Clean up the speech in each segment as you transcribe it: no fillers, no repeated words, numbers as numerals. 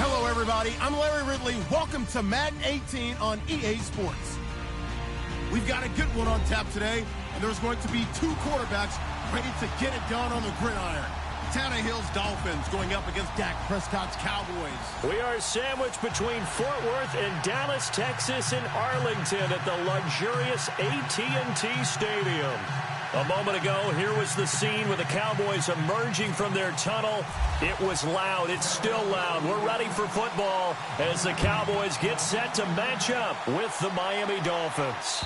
Hello, everybody. I'm Larry Ridley. Welcome to Madden 18 on EA Sports. We've got a good one on tap today, and there's going to be two quarterbacks ready to get it done on the gridiron. Tannehill's Dolphins going up against Dak Prescott's Cowboys. We are sandwiched between Fort Worth and Dallas, Texas, and Arlington at the luxurious AT&T Stadium. A moment ago, here was the scene with the Cowboys emerging from their tunnel. It was loud. It's still loud. We're ready for football as the Cowboys get set to match up with the Miami Dolphins.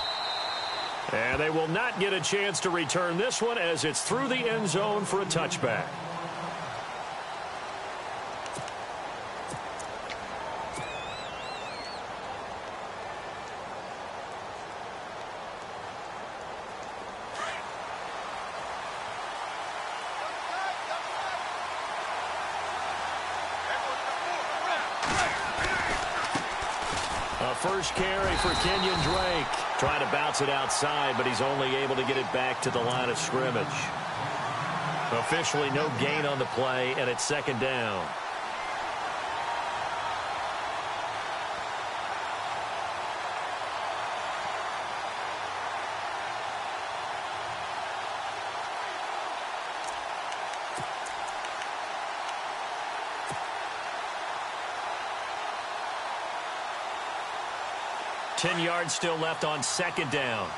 And they will not get a chance to return this one as it's through the end zone for a touchback. First carry for Kenyon Drake. Trying to bounce it outside, but he's only able to get it back to the line of scrimmage. Officially no gain on the play, and it's second down. Ten yards still left on second down.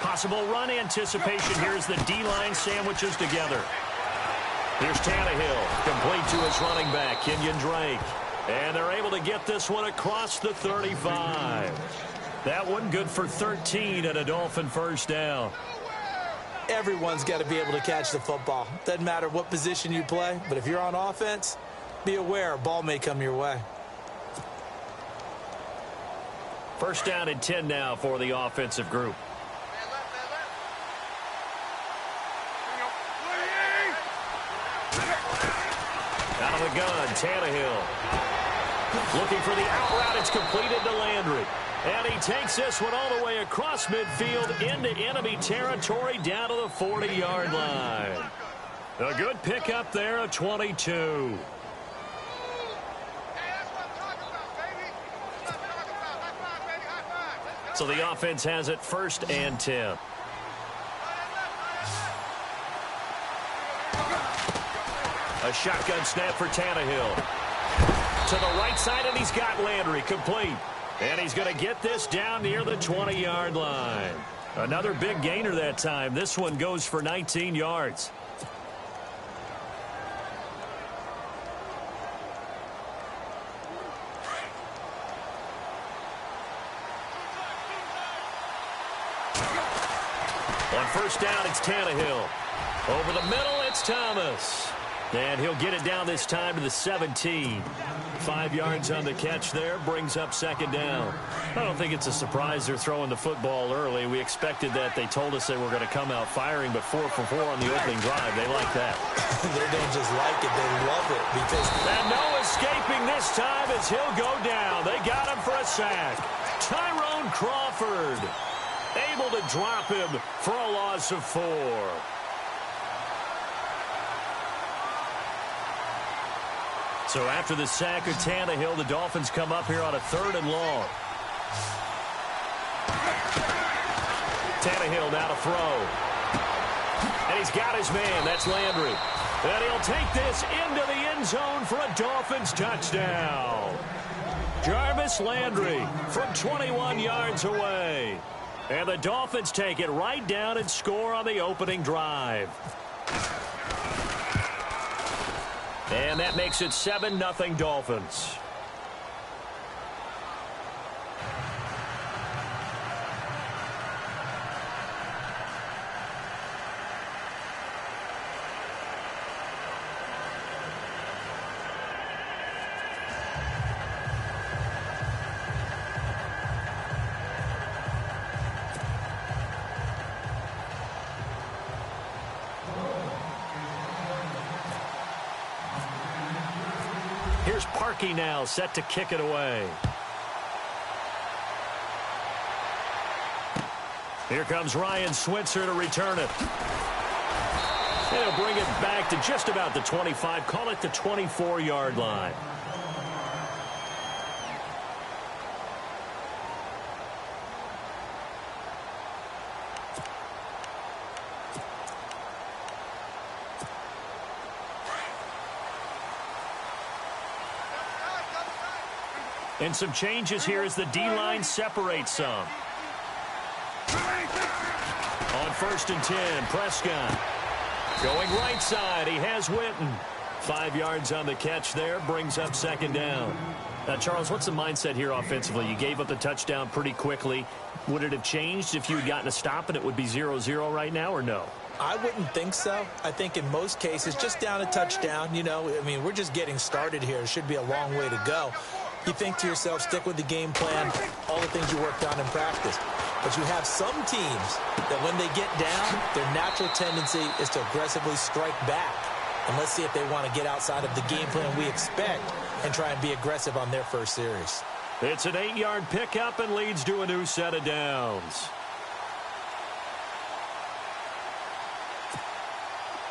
Possible run anticipation. Here's the D-line sandwiches together. Here's Tannehill, complete to his running back, Kenyon Drake. And they're able to get this one across the 35. That one good for 13 and a Dolphin first down. Everyone's got to be able to catch the football. Doesn't matter what position you play, but if you're on offense, be aware a ball may come your way. First down and 10 now for the offensive group. Out of the gun, Tannehill. Looking for the out route. It's completed to Landry. And he takes this one all the way across midfield into enemy territory down to the 40-yard line. A good pickup there, a 22. So the offense has it first and 10. A shotgun snap for Tannehill. To the right side, and he's got Landry complete. And he's going to get this down near the 20-yard line. Another big gainer that time. This one goes for 19 yards. On first down, it's Tannehill. Over the middle, it's Thomas. And he'll get it down this time to the 17. 5 yards on the catch there, brings up second down. I don't think it's a surprise they're throwing the football early. We expected that. They told us they were going to come out firing, but 4 for 4 on the opening drive. They like that. They don't just like it, they love it. And no escaping this time as he'll go down. They got him for a sack. Tyrone Crawford able to drop him for a loss of 4. So after the sack of Tannehill, the Dolphins come up here on a 3rd and long. Tannehill now to throw. And he's got his man. That's Landry. And he'll take this into the end zone for a Dolphins touchdown. Jarvis Landry from 21 yards away. And the Dolphins take it right down and score on the opening drive. And that makes it 7-0 Dolphins. Here's Parkey now, set to kick it away. Here comes Ryan Switzer to return it. And he'll bring it back to just about the 25. Call it the 24-yard line. And some changes here as the D-line separates some. On 1st and 10, Prescott. Going right side, he has Witten. 5 yards on the catch there, brings up 2nd down. Now, Charles, what's the mindset here offensively? You gave up the touchdown pretty quickly. Would it have changed if you had gotten a stop and it would be 0-0 right now, or no? I wouldn't think so. I think in most cases, just down a touchdown, you know, I mean, we're just getting started here. It should be a long way to go. You think to yourself, stick with the game plan, all the things you worked on in practice. But you have some teams that when they get down, their natural tendency is to aggressively strike back. And let's see if they want to get outside of the game plan we expect and try and be aggressive on their first series. It's an 8-yard pickup and leads to a new set of downs.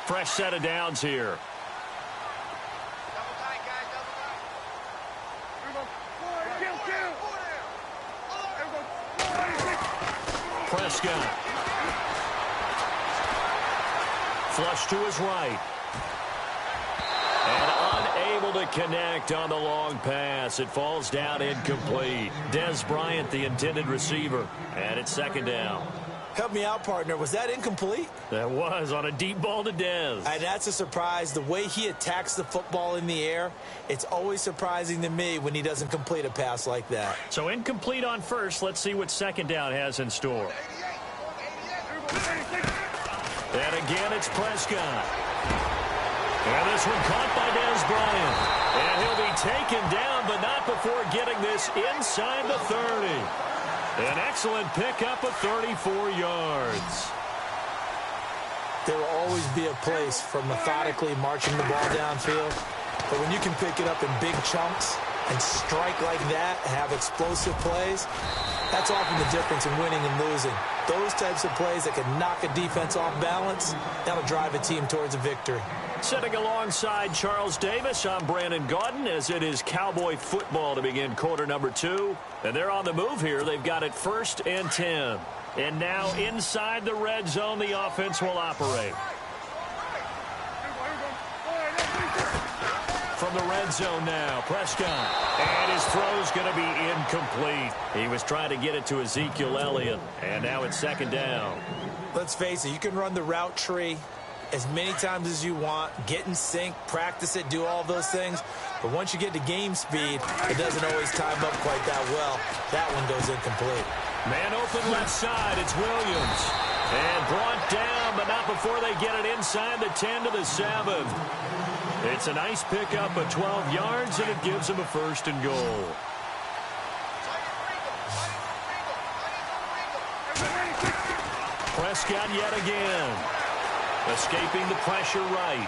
Fresh set of downs here. Prescott. Flush to his right. And unable to connect on the long pass. It falls down incomplete. Dez Bryant, the intended receiver. And it's 2nd down. Help me out, partner. Was that incomplete? That was on a deep ball to Dez. And that's a surprise. The way he attacks the football in the air, it's always surprising to me when he doesn't complete a pass like that. So incomplete on first. Let's see what 2nd down has in store. And again, it's Prescott. And this one caught by Dez Bryant. And he'll be taken down, but not before getting this inside the 30. An excellent pickup of 34 yards. There will always be a place for methodically marching the ball downfield. But when you can pick it up in big chunks and strike like that and have explosive plays, that's often the difference in winning and losing. Those types of plays that can knock a defense off balance, that'll drive a team towards a victory. Sitting alongside Charles Davis, I'm Brandon Gaudin, as it is Cowboy football to begin quarter number 2. And they're on the move here. They've got it 1st and 10. And now inside the red zone, the offense will operate. From the red zone now, Prescott. And his throw's going to be incomplete. He was trying to get it to Ezekiel Elliott. And now it's 2nd down. Let's face it, you can run the route tree as many times as you want, get in sync, practice it, do all those things. But once you get to game speed, it doesn't always time up quite that well. That one goes incomplete. Man open left side, it's Williams. And brought down, but not before they get it inside the 10 to the 7. It's a nice pickup of 12 yards, and it gives them a 1st and goal. Prescott yet again. Escaping the pressure right.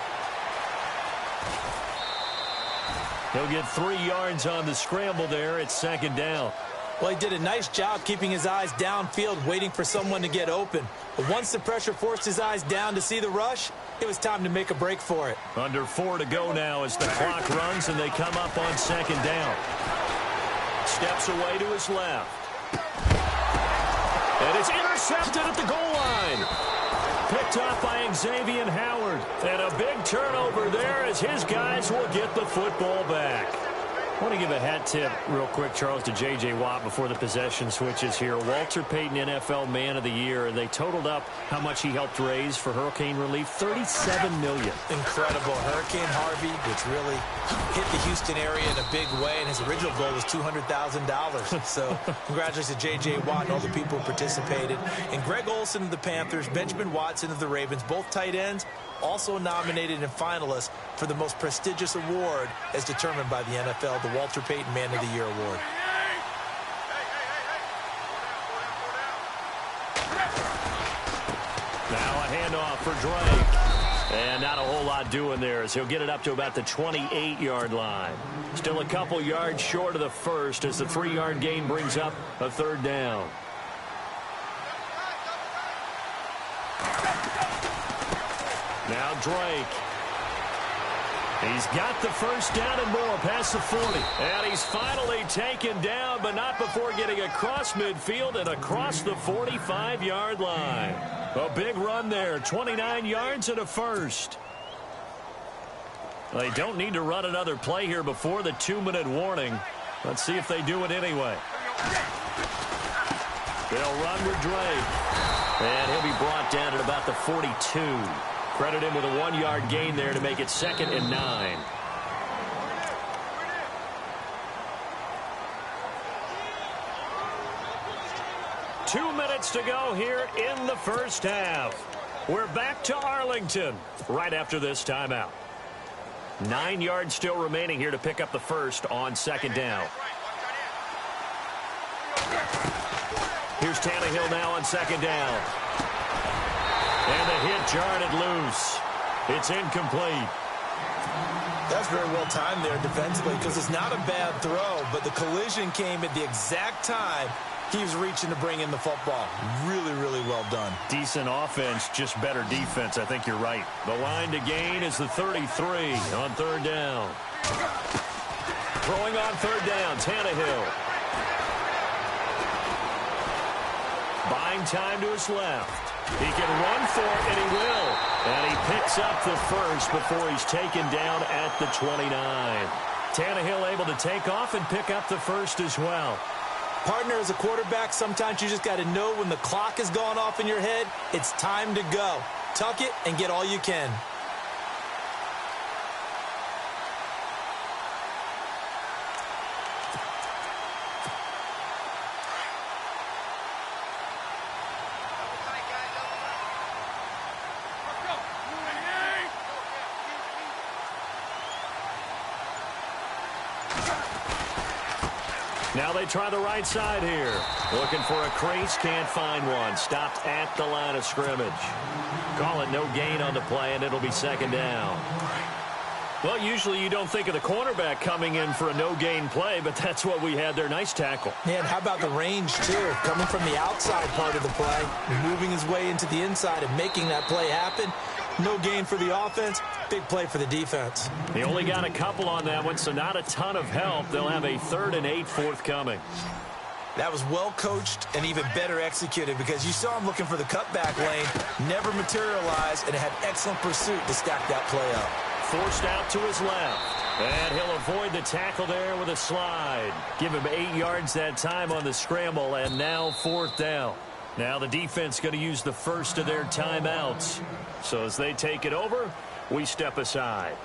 He'll get 3 yards on the scramble there. It's 2nd down. Well, he did a nice job keeping his eyes downfield, waiting for someone to get open. But once the pressure forced his eyes down to see the rush, it was time to make a break for it. Under 4 to go now as the clock runs and they come up on 2nd down. Steps away to his left. And it's intercepted at the goal line. Picked up by Xavier Howard. And a big turnover there as his guys will get the football back. I want to give a hat tip real quick, Charles, to J.J. Watt before the possession switches here. Walter Payton, NFL Man of the Year. They totaled up how much he helped raise for hurricane relief, $37 million. Incredible. Hurricane Harvey, which really hit the Houston area in a big way, and his original goal was $200,000. So congratulations to J.J. Watt and all the people who participated. And Greg Olsen of the Panthers, Benjamin Watson of the Ravens, both tight ends, also nominated and finalists for the most prestigious award as determined by the NFL, the Walter Payton Man of the Year Award. Now a handoff for Drake. And not a whole lot doing there as he'll get it up to about the 28-yard line. Still a couple yards short of the 1st as the 3-yard gain brings up a 3rd down. Now Drake. He's got the first down and more past the 40. And he's finally taken down, but not before getting across midfield and across the 45-yard line. A big run there, 29 yards and a first. They don't need to run another play here before the 2-minute warning. Let's see if they do it anyway. They'll run with Drake. And he'll be brought down at about the 42. Credit him with a 1-yard gain there to make it 2nd and 9. Two minutes to go here in the first half. We're back to Arlington right after this timeout. 9 yards still remaining here to pick up the first on 2nd down. Here's Tannehill now on 2nd down. And the hit jarred it loose. It's incomplete. That's very well timed there defensively because it's not a bad throw, but the collision came at the exact time he was reaching to bring in the football. Really, really well done. Decent offense, just better defense. I think you're right. The line to gain is the 33 on 3rd down. Throwing on 3rd down, Tannehill. Buying time to his left. He can run for it, and he will. And he picks up the first before he's taken down at the 29. Tannehill able to take off and pick up the first as well. Partner, as a quarterback, sometimes you just got to know when the clock has gone off in your head, it's time to go. Tuck it and get all you can. Now they try the right side here. Looking for a crease, can't find one. Stopped at the line of scrimmage. Call it no gain on the play, and it'll be 2nd down. Well, usually you don't think of the cornerback coming in for a no-gain play, but that's what we had there. Nice tackle. Man, how about the range, too? Coming from the outside part of the play, moving his way into the inside and making that play happen. No gain for the offense, big play for the defense. He only got a couple on that one, so not a ton of help. They'll have a 3rd and 8 forthcoming. That was well coached and even better executed because you saw him looking for the cutback lane, never materialized, and had excellent pursuit to stack that play up. Forced out to his left, and he'll avoid the tackle there with a slide. Give him 8 yards that time on the scramble, and now 4th down. Now the defense going to use the first of their timeouts. So as they take it over, we step aside.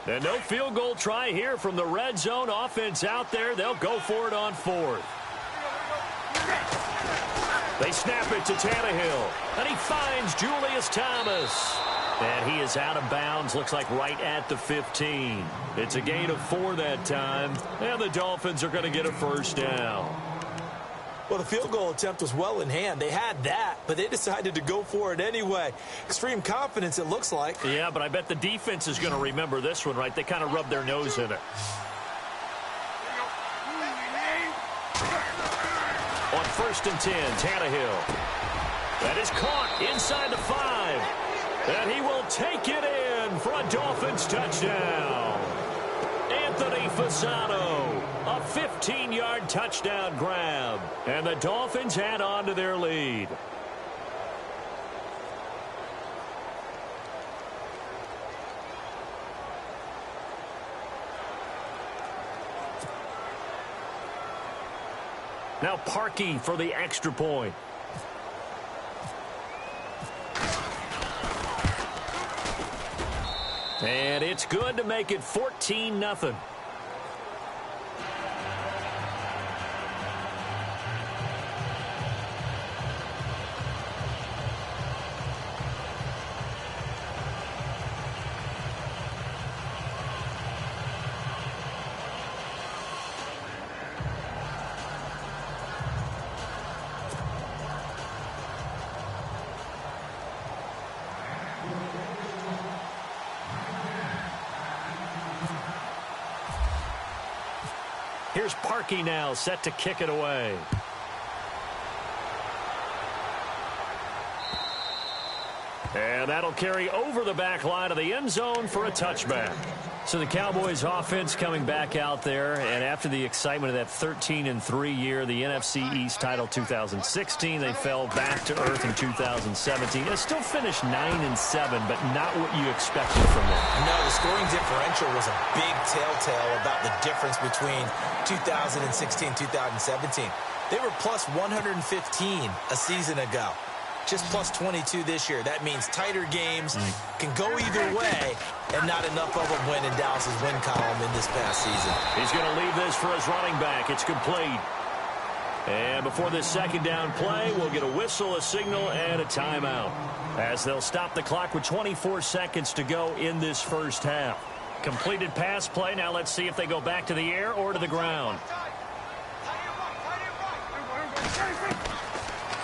And no field goal try here from the red zone. Offense out there. They'll go for it on 4th. They snap it to Tannehill, and he finds Julius Thomas. And he is out of bounds, looks like right at the 15. It's a gain of 4 that time, and the Dolphins are going to get a first down. Well, the field goal attempt was well in hand. They had that, but they decided to go for it anyway. Extreme confidence, it looks like. Yeah, but I bet the defense is going to remember this one, right? They kind of rubbed their nose in it. On 1st and 10, Tannehill. That is caught inside the 5. And he will take it in for a Dolphins touchdown. Anthony Fasano, a 15-yard touchdown grab. And the Dolphins add on to their lead. Now Parkey for the extra point. And it's good to make it 14-0. Here's Parkey now, set to kick it away. And that'll carry over the back line of the end zone for a touchback. So the Cowboys offense coming back out there, and after the excitement of that 13-3 year, the NFC East title 2016, they fell back to earth in 2017. They still finished 9-7, but not what you expected from them. No, the scoring differential was a big telltale about the difference between 2016 2017. They were plus 115 a season ago. Just plus 22 this year. That means tighter games can go either way, and not enough of them win in Dallas's win column in this past season. He's going to leave this for his running back. It's complete. And before this second down play, we'll get a whistle, a signal, and a timeout, as they'll stop the clock with 24 seconds to go in this first half. Completed pass play. Now let's see if they go back to the air or to the ground.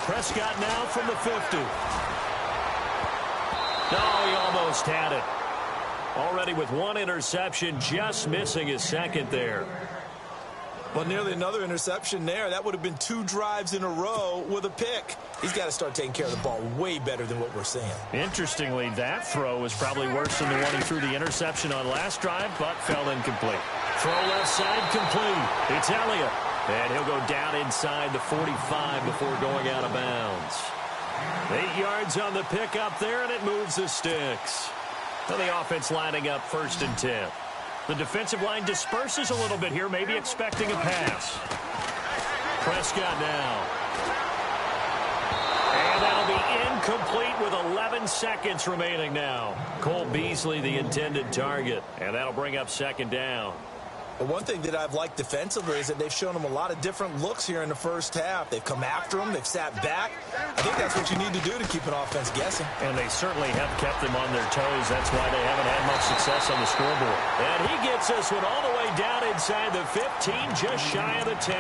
Prescott now from the 50. No, he almost had it. Already with one interception, just missing his second there. Well, nearly another interception there. That would have been 2 drives in a row with a pick. He's got to start taking care of the ball way better than what we're seeing. Interestingly, that throw was probably worse than the one he threw the interception on last drive, but fell incomplete. Throw left side complete. It's Elliott. And he'll go down inside the 45 before going out of bounds. 8 yards on the pickup there, and it moves the sticks. So the offense lining up 1st and 10. The defensive line disperses a little bit here, maybe expecting a pass. Prescott now. And that'll be incomplete with 11 seconds remaining now. Cole Beasley, the intended target. And that'll bring up 2nd down. But one thing that I've liked defensively is that they've shown them a lot of different looks here in the first half. They've come after them. They've sat back. I think that's what you need to do to keep an offense guessing. And they certainly have kept them on their toes. That's why they haven't had much success on the scoreboard. And he gets this one all the way down inside the 15, just shy of the 10.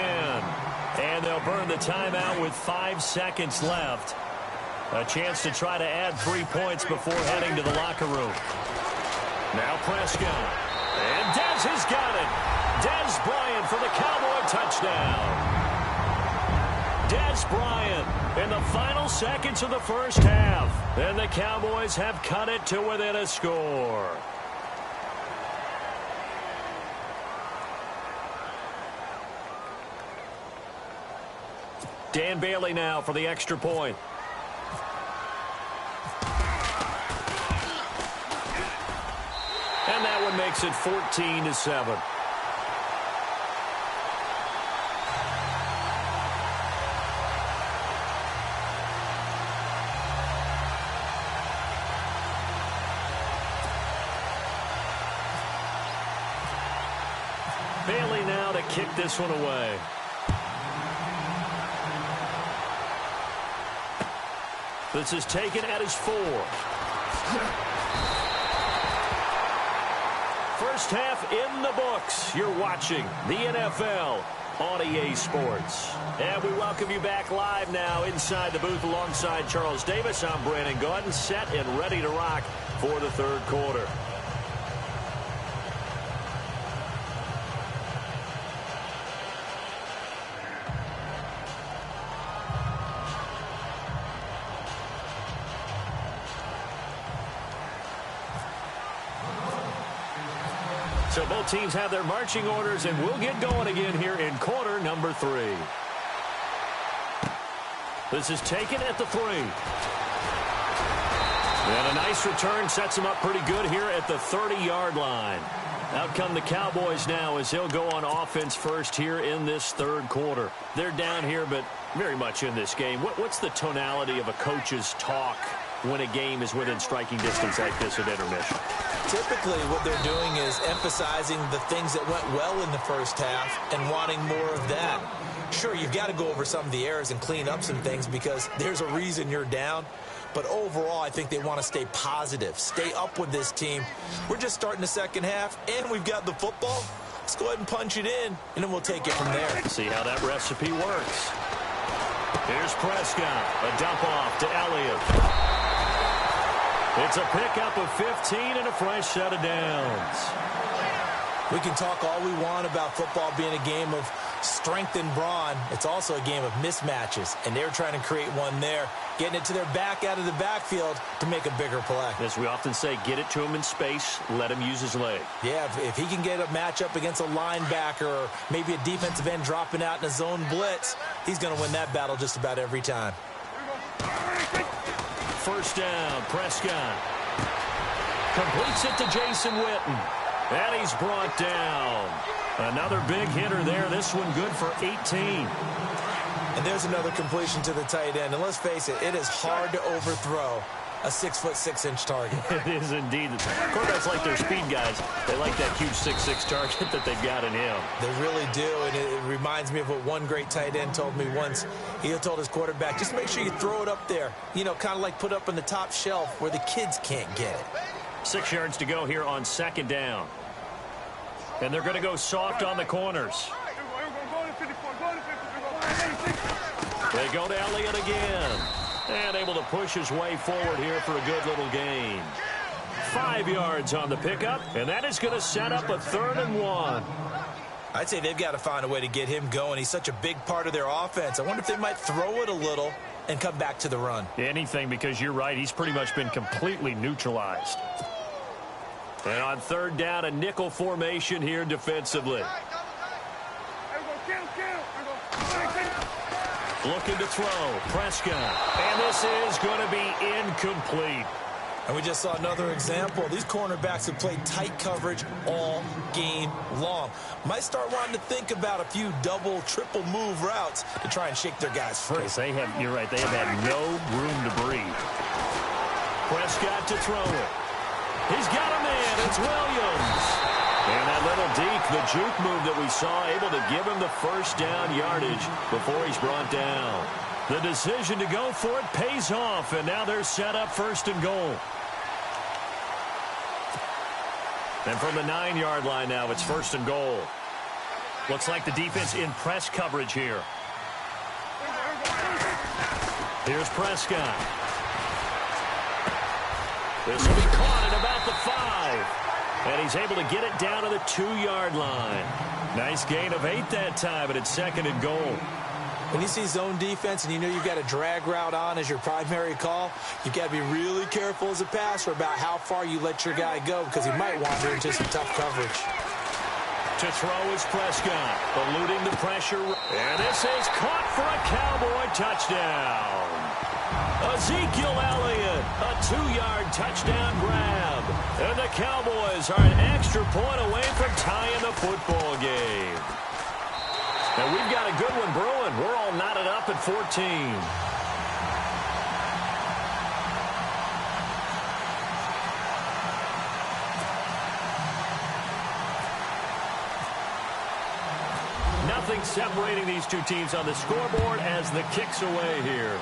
And they'll burn the timeout with 5 seconds left. A chance to try to add 3 points before heading to the locker room. Now Prescott. And Dez has got it. Dez Bryant for the Cowboy touchdown. Dez Bryant in the final seconds of the first half. And the Cowboys have cut it to within a score. Dan Bailey now for the extra point. And that one makes it 14-7. Bailey now to kick this one away. This is taken at his 4. First half in the books. You're watching the NFL on EA Sports. And we welcome you back live now inside the booth alongside Charles Davis. I'm Brandon Gaudin, set and ready to rock for the third quarter. So both teams have their marching orders, and we'll get going again here in quarter number 3. This is taken at the 3. And a nice return sets him up pretty good here at the 30-yard line. Out come the Cowboys now as they'll go on offense first here in this third quarter. They're down here, but very much in this game. What's the tonality of a coach's talk when a game is within striking distance like this at intermission? Typically, what they're doing is emphasizing the things that went well in the first half and wanting more of that. Sure, you've got to go over some of the errors and clean up some things because there's a reason you're down. But overall, I think they want to stay positive, stay up with this team. We're just starting the second half, and we've got the football. Let's go ahead and punch it in, and then we'll take it from there. See how that recipe works. Here's Prescott. A dump off to Elliott. It's a pickup of 15 and a fresh set of downs. We can talk all we want about football being a game of strength and brawn. It's also a game of mismatches, and they're trying to create one there, getting it to their back out of the backfield to make a bigger play. As we often say, get it to him in space, let him use his leg. Yeah, if he can get a matchup against a linebacker or maybe a defensive end dropping out in a zone blitz, he's going to win that battle just about every time. First down, Prescott. Completes it to Jason Witten. And he's brought down. Another big hitter there. This one good for 18. And there's another completion to the tight end. And let's face it, it is hard to overthrow a 6'6" target. It is indeed. Quarterbacks like their speed guys. They like that huge 6'6" target that they've got in him. They really do, and it reminds me of what one great tight end told me once. He told his quarterback, just make sure you throw it up there. You know, kind of like put up on the top shelf where the kids can't get it. 6 yards to go here on second down. And they're going to go soft on the corners. They go to Elliott again. And able to push his way forward here for a good little gain. 5 yards on the pickup, and that is going to set up a 3rd and 1. I'd say they've got to find a way to get him going. He's such a big part of their offense. I wonder if they might throw it a little and come back to the run. Anything, because you're right. He's pretty much been completely neutralized. And on 3rd down, a nickel formation here defensively. Looking to throw, Prescott. And this is going to be incomplete. And we just saw another example. These cornerbacks have played tight coverage all game long. Might start wanting to think about a few double, triple move routes to try and shake their guys free. You're right, they have had no room to breathe. Prescott to throw it. He's got a man. It's Williams. And that little deke, the juke move that we saw, able to give him the first down yardage before he's brought down. The decision to go for it pays off, and now they're set up 1st and goal. And from the 9-yard line now, it's 1st and goal. Looks like the defense in press coverage here. Here's Prescott. This will be caught at about the 5. And he's able to get it down to the 2-yard line. Nice gain of 8 that time, but it's 2nd and goal. When you see zone defense and you know you've got a drag route on as your primary call, you've got to be really careful as a passer about how far you let your guy go because he might wander into some tough coverage. To throw is Prescott, eluding the pressure. And this is caught for a Cowboy touchdown. Ezekiel Elliott, a 2-yard touchdown grab. And the Cowboys are an extra point away from tying the football game. And we've got a good one brewing. We're all knotted up at 14. Nothing separating these two teams on the scoreboard as the kick's away here.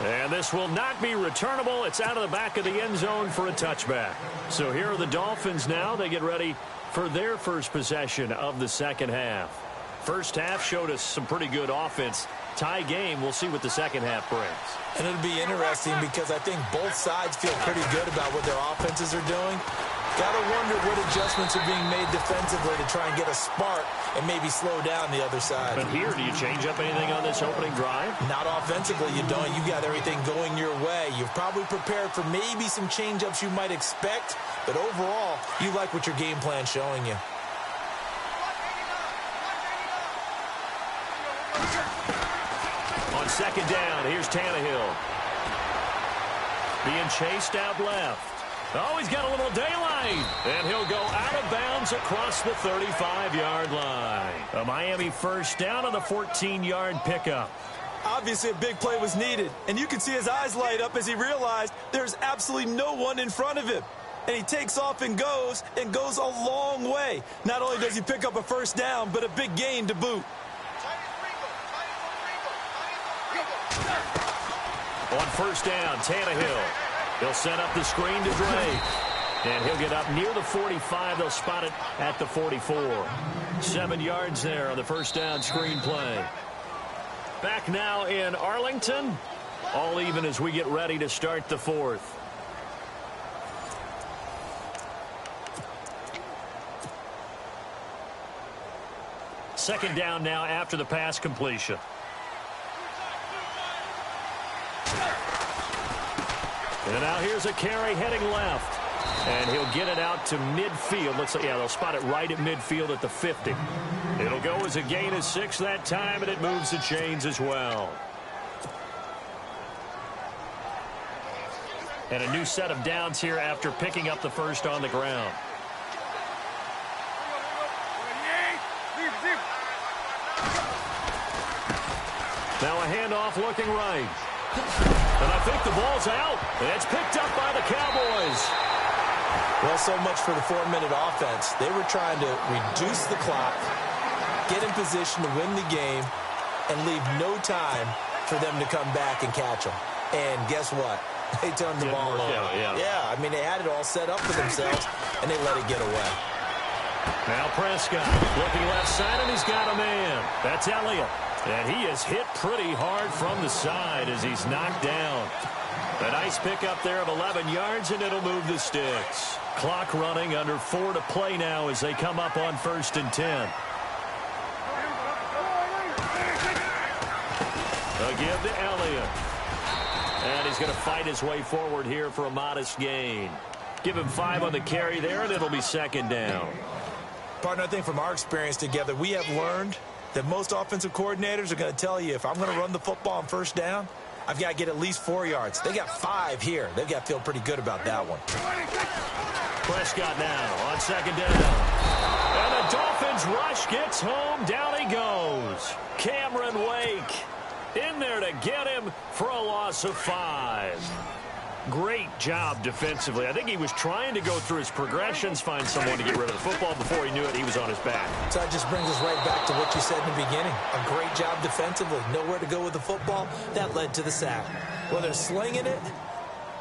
And this will not be returnable. It's out of the back of the end zone for a touchback. So here are the Dolphins now. They get ready for their first possession of the second half. First half showed us some pretty good offense. Tie game. We'll see what the second half brings. And it'll be interesting because I think both sides feel pretty good about what their offenses are doing. Got to wonder what adjustments are being made defensively to try and get a spark and maybe slow down the other side. But here, do you change up anything on this opening drive? Not offensively, you don't. You got everything going your way. You've probably prepared for maybe some change-ups you might expect, but overall, you like what your game plan's showing you. On second down, here's Tannehill. Being chased out left. Oh, he's got a little daylight. And he'll go out of bounds across the 35-yard line. A Miami first down on the 14-yard pickup. Obviously, a big play was needed. And you can see his eyes light up as he realized there's absolutely no one in front of him. And he takes off and goes a long way. Not only does he pick up a first down, but a big gain to boot. On first down, Tannehill. He'll set up the screen to Drake. And he'll get up near the 45. They'll spot it at the 44. 7 yards there on the first down screen play. Back now in Arlington. All even as we get ready to start the fourth. second down now after the pass completion. And now here's a carry heading left. And he'll get it out to midfield. Looks like, yeah, they'll spot it right at midfield at the 50. It'll go as a gain of 6 that time, and it moves the chains as well. And a new set of downs here after picking up the first on the ground. Now a handoff looking right. And I think the ball's out. And it's picked up by the Cowboys. Well, so much for the 4-minute offense. They were trying to reduce the clock, get in position to win the game, and leave no time for them to come back and catch them. And guess what? They turned the ball over. Yeah, I mean, they had it all set up for themselves, and they let it get away. Now Prescott looking left side, and he's got a man. That's Elliott. And he is hit pretty hard from the side as he's knocked down. A nice pickup there of 11 yards, and it'll move the sticks. Clock running, under 4 to play now as they come up on 1st and 10. They'll give to Elliott. And he's going to fight his way forward here for a modest gain. Give him 5 on the carry there, and it'll be second down. Partner, I think from our experience together, we have learned that most offensive coordinators are going to tell you, if I'm going to run the football on 1st down, I've got to get at least 4 yards. They got 5 here. They've got to feel pretty good about that one. Prescott now on 2nd down. And the Dolphins rush gets home. Down he goes. Cameron Wake in there to get him for a loss of 5. Great job defensively. I think he was trying to go through his progressions, find someone to get rid of the football. Before he knew it, he was on his back. So that just brings us right back to what you said in the beginning. A great job defensively. Nowhere to go with the football. That led to the sack. Well, they're slinging it.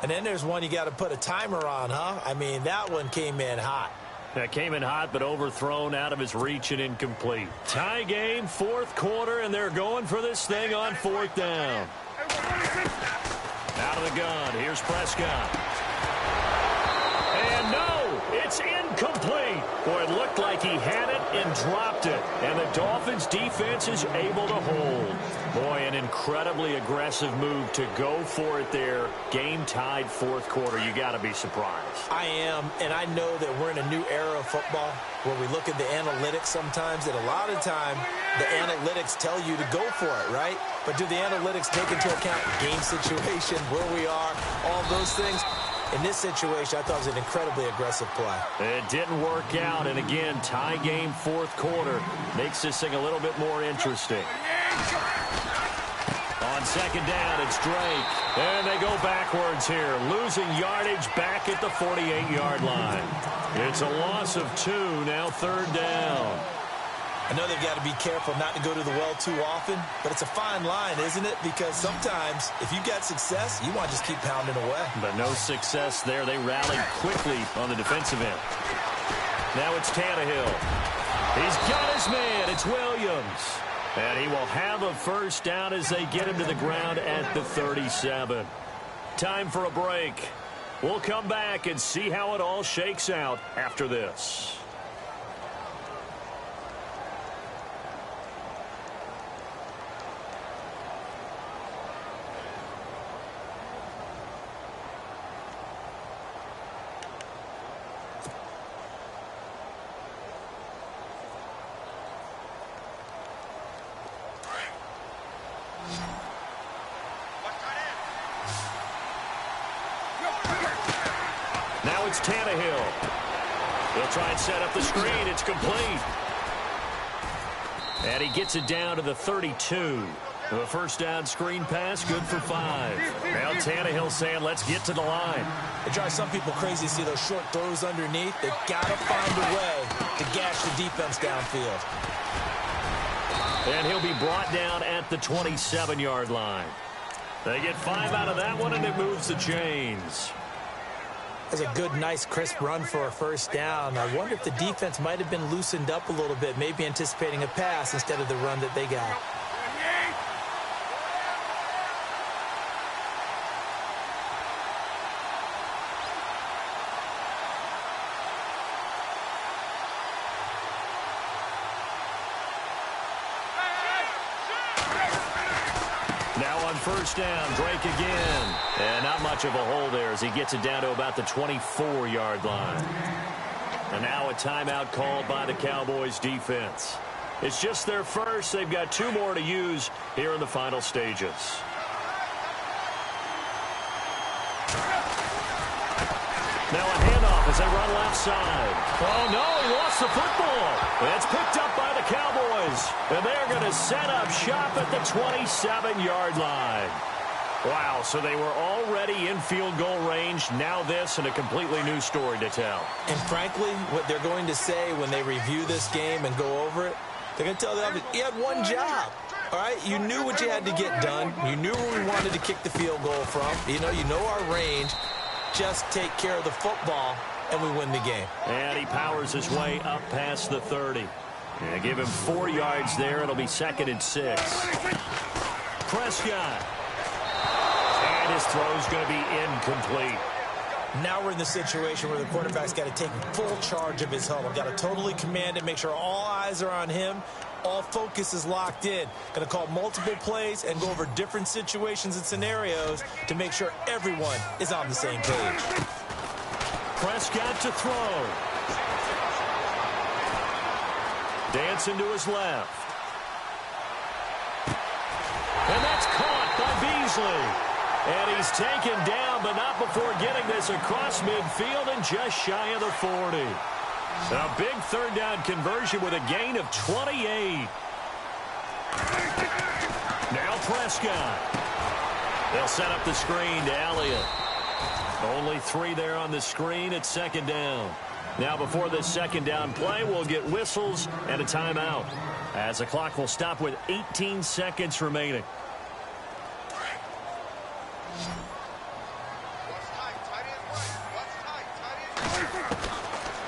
And then there's one you got to put a timer on, huh? I mean, that one came in hot. That came in hot, but overthrown, out of his reach, and incomplete. Tie game, 4th quarter, and they're going for this thing on 4th down. Out of the gun, here's Prescott. And no, it's incomplete. Boy, it looked like he had it and dropped it. And the Dolphins defense is able to hold. Boy, an incredibly aggressive move to go for it there. Game tied 4th quarter. You got to be surprised. I am, and I know that we're in a new era of football where we look at the analytics sometimes, and a lot of time the analytics tell you to go for it, right? But do the analytics take into account game situation, where we are, all those things? In this situation, I thought it was an incredibly aggressive play. It didn't work out, and again, tie game 4th quarter makes this thing a little bit more interesting. On 2nd down, it's Drake. And they go backwards here, losing yardage back at the 48-yard line. It's a loss of 2, now 3rd down. I know they've got to be careful not to go to the well too often, but it's a fine line, isn't it? Because sometimes, if you've got success, you want to just keep pounding away. But no success there. They rallied quickly on the defensive end. Now it's Tannehill. He's got his man. It's Williams. And he will have a 1st down as they get him to the ground at the 37. Time for a break. We'll come back and see how it all shakes out after this. Now it's Tannehill. He'll try and set up the screen. It's complete. And he gets it down to the 32. The 1st down screen pass, good for 5. Now Tannehill saying, let's get to the line. It drives some people crazy to see those short throws underneath. They've got to find a way to gash the defense downfield. And he'll be brought down at the 27-yard line. They get 5 out of that one, and it moves the chains. That's a good, nice, crisp run for a 1st down. I wonder if the defense might have been loosened up a little bit, maybe anticipating a pass instead of the run that they got. first down. Drake again. And not much of a hole there as he gets it down to about the 24-yard line. And now a timeout called by the Cowboys defense. It's just their first. They've got 2 more to use here in the final stages. Now a handoff as they run left side. Oh, no, he lost the football. It's picked up by the Cowboys. And they're going to set up shop at the 27-yard line. Wow, so they were already in field goal range. Now this and a completely new story to tell. And frankly, what they're going to say when they review this game and go over it, they're going to tell them you had one job. All right, you knew what you had to get done. You knew where we wanted to kick the field goal from. You know our range. Just take care of the football, and we win the game. And he powers his way up past the 30. And give him 4 yards there. It'll be 2nd and 6. Prescott. And his throw's going to be incomplete. Now we're in the situation where the quarterback's got to take full charge of his huddle. Got to totally command it, make sure all eyes are on him. All focus is locked in. Going to call multiple plays and go over different situations and scenarios to make sure everyone is on the same page. Prescott to throw. Dancing to his left. And that's caught by Beasley. And he's taken down, but not before getting this across midfield and just shy of the 40. A big 3rd down conversion with a gain of 28. Now Prescott. They'll set up the screen to Elliott. Only 3 there on the screen at 2nd down. Now before this 2nd down play, we'll get whistles and a timeout, as the clock will stop with 18 seconds remaining.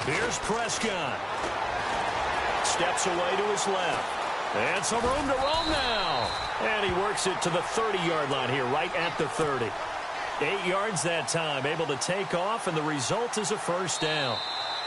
Here's Prescott. Steps away to his left. And some room to roam now. And he works it to the 30-yard line here, right at the 30. 8 yards that time, able to take off, and the result is a first down.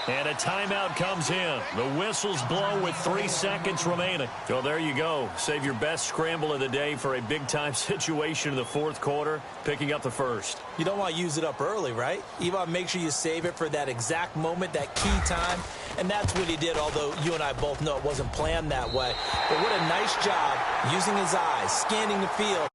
And a timeout comes in. The whistles blow with 3 seconds remaining. So there you go. Save your best scramble of the day for a big-time situation in the 4th quarter, picking up the first. You don't want to use it up early, right? You want to make sure you save it for that exact moment, that key time. And that's what he did, although you and I both know it wasn't planned that way. But what a nice job using his eyes, scanning the field,